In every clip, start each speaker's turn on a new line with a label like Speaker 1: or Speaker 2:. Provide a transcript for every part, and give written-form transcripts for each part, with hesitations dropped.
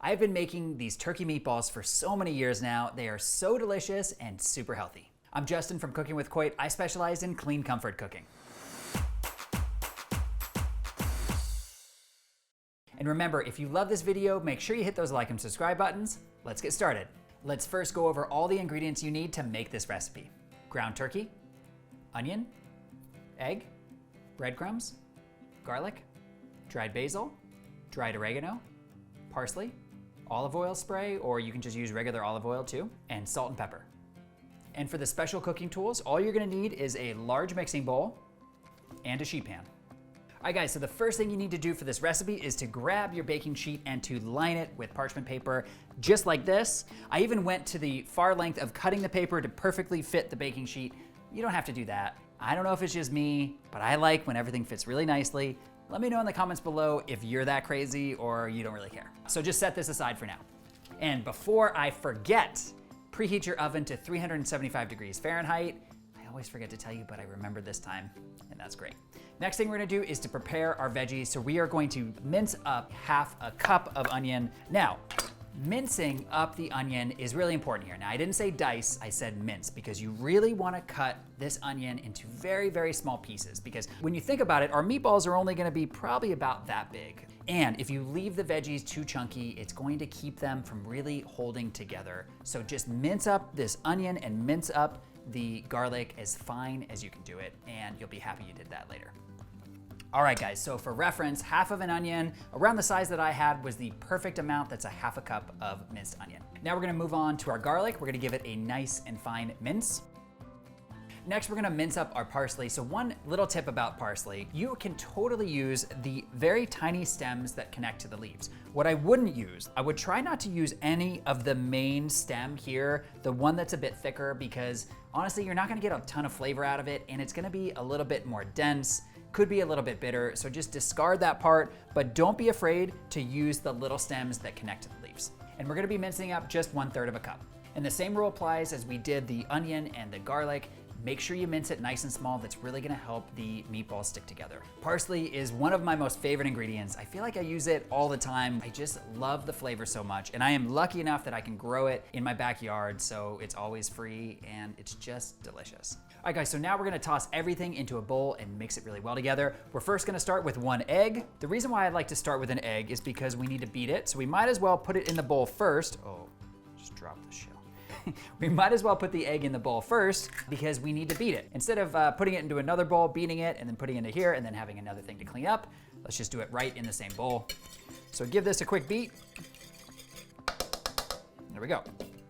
Speaker 1: I've been making these turkey meatballs for so many years now. They are so delicious and super healthy. I'm Justin from Cooking with Coit. I specialize in clean comfort cooking. And remember, if you love this video, make sure you hit those like and subscribe buttons. Let's get started. Let's first go over all the ingredients you need to make this recipe. Ground turkey, onion, egg, breadcrumbs, garlic, dried basil, dried oregano, parsley, olive oil spray, or you can just use regular olive oil too, and salt and pepper. And for the special cooking tools, all you're gonna need is a large mixing bowl and a sheet pan. All right guys, so the first thing you need to do for this recipe is to grab your baking sheet and to line it with parchment paper, just like this. I even went to the far length of cutting the paper to perfectly fit the baking sheet. You don't have to do that. I don't know if it's just me, but I like when everything fits really nicely. Let me know in the comments below if you're that crazy or you don't really care. So just set this aside for now. And before I forget, preheat your oven to 375 degrees Fahrenheit. I always forget to tell you, but I remembered this time, and that's great. Next thing we're gonna do is to prepare our veggies. So we are going to mince up half a cup of onion. Now, mincing up the onion is really important here. Now, I didn't say dice, I said mince, because you really wanna cut this onion into very, very small pieces, because when you think about it, our meatballs are only gonna be probably about that big. And if you leave the veggies too chunky, it's going to keep them from really holding together. So just mince up this onion and mince up the garlic as fine as you can do it, and you'll be happy you did that later. All right guys, so for reference, half of an onion, around the size that I had, was the perfect amount. That's a half a cup of minced onion. Now we're gonna move on to our garlic. We're gonna give it a nice and fine mince. Next, we're gonna mince up our parsley. So one little tip about parsley, you can totally use the very tiny stems that connect to the leaves. What I wouldn't use, I would try not to use any of the main stem here, the one that's a bit thicker, because honestly, you're not gonna get a ton of flavor out of it, and it's gonna be a little bit more dense, could be a little bit bitter, so just discard that part, but don't be afraid to use the little stems that connect to the leaves. And we're gonna be mincing up just 1/3 of a cup. And the same rule applies as we did the onion and the garlic. Make sure you mince it nice and small. That's really gonna help the meatballs stick together. Parsley is one of my most favorite ingredients. I feel like I use it all the time. I just love the flavor so much, and I am lucky enough that I can grow it in my backyard, so it's always free and it's just delicious. All right guys, so now we're gonna toss everything into a bowl and mix it really well together. We're first gonna start with 1 egg. The reason why I like to start with an egg is because we need to beat it, so we might as well put it in the bowl first. Oh, just dropped the shell. We might as well put the egg in the bowl first because we need to beat it. Instead of putting it into another bowl, beating it, and then putting it into here, and then having another thing to clean up, let's just do it right in the same bowl. So give this a quick beat. There we go.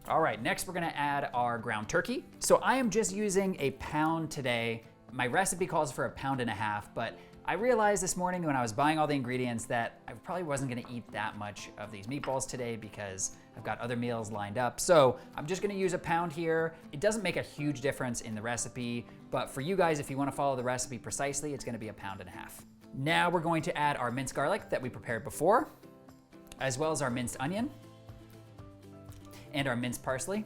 Speaker 1: All right, next we're gonna add our ground turkey. So I am just using a pound today. My recipe calls for 1.5 pounds, but I realized this morning when I was buying all the ingredients that I probably wasn't gonna eat that much of these meatballs today because I've got other meals lined up. So I'm just gonna use 1 pound here. It doesn't make a huge difference in the recipe, but for you guys, if you wanna follow the recipe precisely, it's gonna be 1.5 pounds. Now we're going to add our minced garlic that we prepared before, as well as our minced onion and our minced parsley.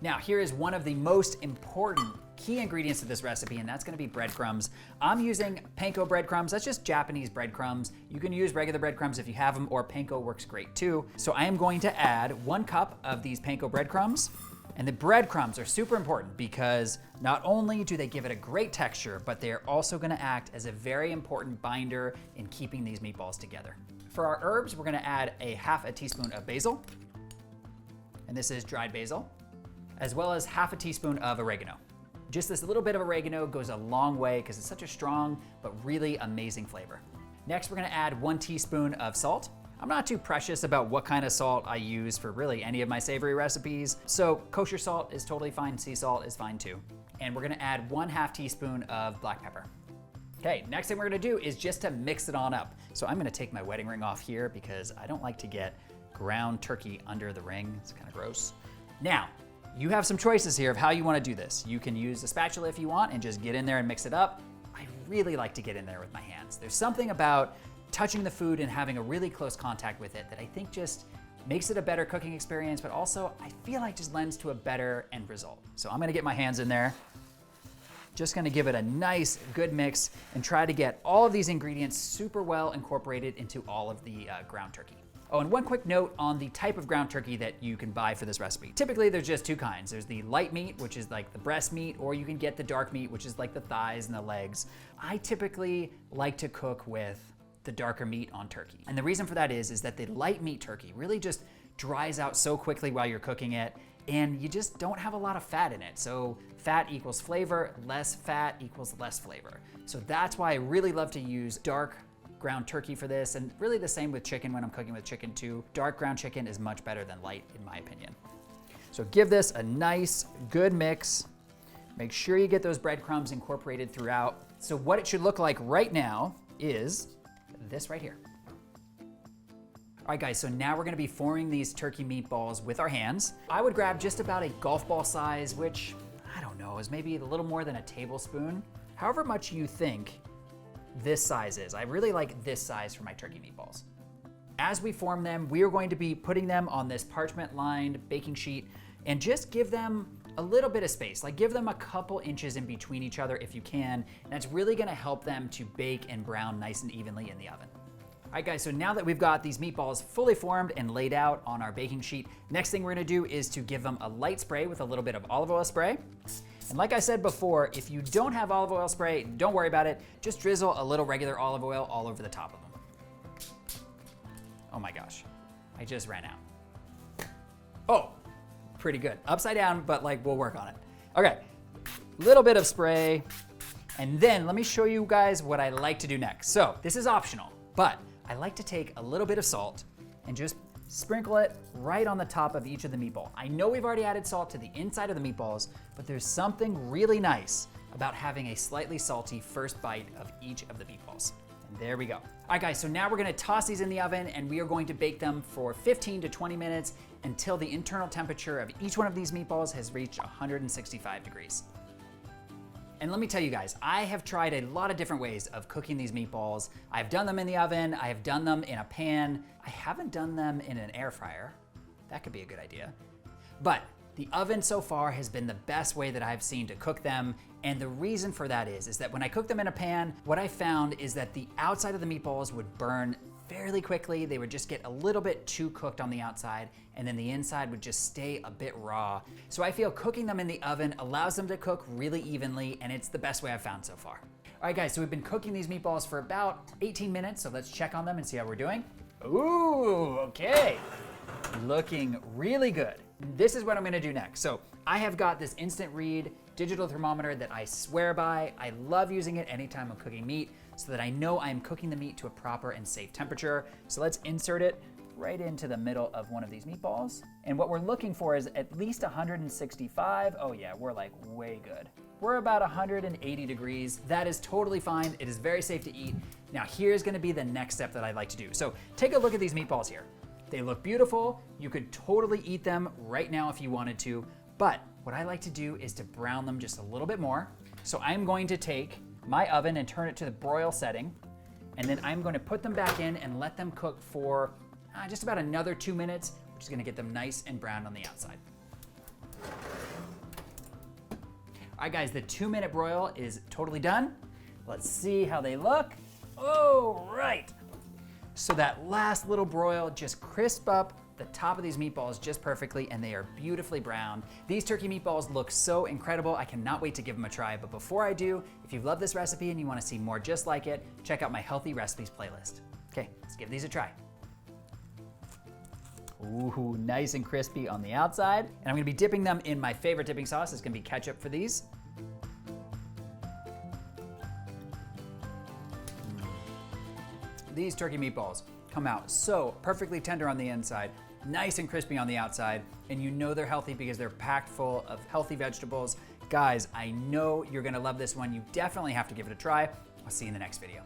Speaker 1: Now here is one of the most important key ingredients to this recipe, and that's gonna be breadcrumbs. I'm using panko breadcrumbs. That's just Japanese breadcrumbs. You can use regular breadcrumbs if you have them, or panko works great too. So I am going to add 1 cup of these panko breadcrumbs. And the breadcrumbs are super important because not only do they give it a great texture, but they are also gonna act as a very important binder in keeping these meatballs together. For our herbs, we're gonna add a 1/2 teaspoon of basil, and this is dried basil, as well as 1/2 teaspoon of oregano. Just this little bit of oregano goes a long way because it's such a strong but really amazing flavor. Next, we're gonna add 1 teaspoon of salt. I'm not too precious about what kind of salt I use for really any of my savory recipes, so kosher salt is totally fine, sea salt is fine too. And we're gonna add 1/2 teaspoon of black pepper. Okay, next thing we're gonna do is just to mix it on up. So I'm gonna take my wedding ring off here because I don't like to get ground turkey under the ring. It's kind of gross. Now, you have some choices here of how you wanna do this. You can use a spatula if you want and just get in there and mix it up. I really like to get in there with my hands. There's something about touching the food and having a really close contact with it that I think just makes it a better cooking experience, but also I feel like just lends to a better end result. So I'm gonna get my hands in there. Just gonna give it a nice, good mix and try to get all of these ingredients super well incorporated into all of the ground turkey. Oh, and one quick note on the type of ground turkey that you can buy for this recipe. Typically, there's just two kinds. There's the light meat, which is like the breast meat, or you can get the dark meat, which is like the thighs and the legs. I typically like to cook with the darker meat on turkey. And the reason for that is that the light meat turkey really just dries out so quickly while you're cooking it, and you just don't have a lot of fat in it. So fat equals flavor, less fat equals less flavor. So that's why I really love to use dark ground turkey for this, and really the same with chicken when I'm cooking with chicken too. Dark ground chicken is much better than light in my opinion. So give this a nice, good mix. Make sure you get those breadcrumbs incorporated throughout. So what it should look like right now is this right here. All right guys, so now we're gonna be forming these turkey meatballs with our hands. I would grab just about a golf ball size, which I don't know, is maybe a little more than a tablespoon. However much you think this size is. I really like this size for my turkey meatballs. As we form them, we are going to be putting them on this parchment lined baking sheet and just give them a little bit of space, like give them a couple inches in between each other if you can. And that's really gonna help them to bake and brown nice and evenly in the oven. All right guys, so now that we've got these meatballs fully formed and laid out on our baking sheet, next thing we're gonna do is to give them a light spray with a little bit of olive oil spray. And like I said before, if you don't have olive oil spray, don't worry about it. Just drizzle a little regular olive oil all over the top of them. Oh my gosh, I just ran out. Oh, pretty good. Upside down, but like we'll work on it. Okay, little bit of spray. And then let me show you guys what I like to do next. So this is optional, but I like to take a little bit of salt and just sprinkle it right on the top of each of the meatball. I know we've already added salt to the inside of the meatballs, but there's something really nice about having a slightly salty first bite of each of the meatballs. And there we go. All right guys, so now we're gonna toss these in the oven and we are going to bake them for 15 to 20 minutes until the internal temperature of each one of these meatballs has reached 165 degrees. And let me tell you guys, I have tried a lot of different ways of cooking these meatballs. I've done them in the oven, I have done them in a pan. I haven't done them in an air fryer. That could be a good idea. But the oven so far has been the best way that I've seen to cook them. And the reason for that is that when I cook them in a pan, what I found is that the outside of the meatballs would burn fairly quickly. They would just get a little bit too cooked on the outside, and then the inside would just stay a bit raw. So I feel cooking them in the oven allows them to cook really evenly, and it's the best way I've found so far. All right guys, so we've been cooking these meatballs for about 18 minutes, so let's check on them and see how we're doing. Ooh, okay. Looking really good. This is what I'm gonna do next. So I have got this instant read digital thermometer that I swear by. I love using it anytime I'm cooking meat so that I know I'm cooking the meat to a proper and safe temperature. So let's insert it right into the middle of one of these meatballs. And what we're looking for is at least 165. Oh yeah, we're like way good. We're about 180 degrees. That is totally fine. It is very safe to eat. Now here's gonna be the next step that I like to do. So take a look at these meatballs here. They look beautiful. You could totally eat them right now if you wanted to, but what I like to do is to brown them just a little bit more. So I'm going to take my oven and turn it to the broil setting, and then I'm going to put them back in and let them cook for just about another 2 minutes, which is going to get them nice and brown on the outside. All right guys, the 2-minute broil is totally done. Let's see how they look. Oh, right. So that last little broil just crisp up the top of these meatballs just perfectly, and they are beautifully browned. These turkey meatballs look so incredible. I cannot wait to give them a try. But before I do, if you've loved this recipe and you want to see more just like it, check out my healthy recipes playlist. Okay, let's give these a try. Ooh, nice and crispy on the outside. And I'm gonna be dipping them in my favorite dipping sauce. It's gonna be ketchup for these. These turkey meatballs come out so perfectly tender on the inside, nice and crispy on the outside, and you know they're healthy because they're packed full of healthy vegetables. Guys, I know you're gonna love this one. You definitely have to give it a try. I'll see you in the next video.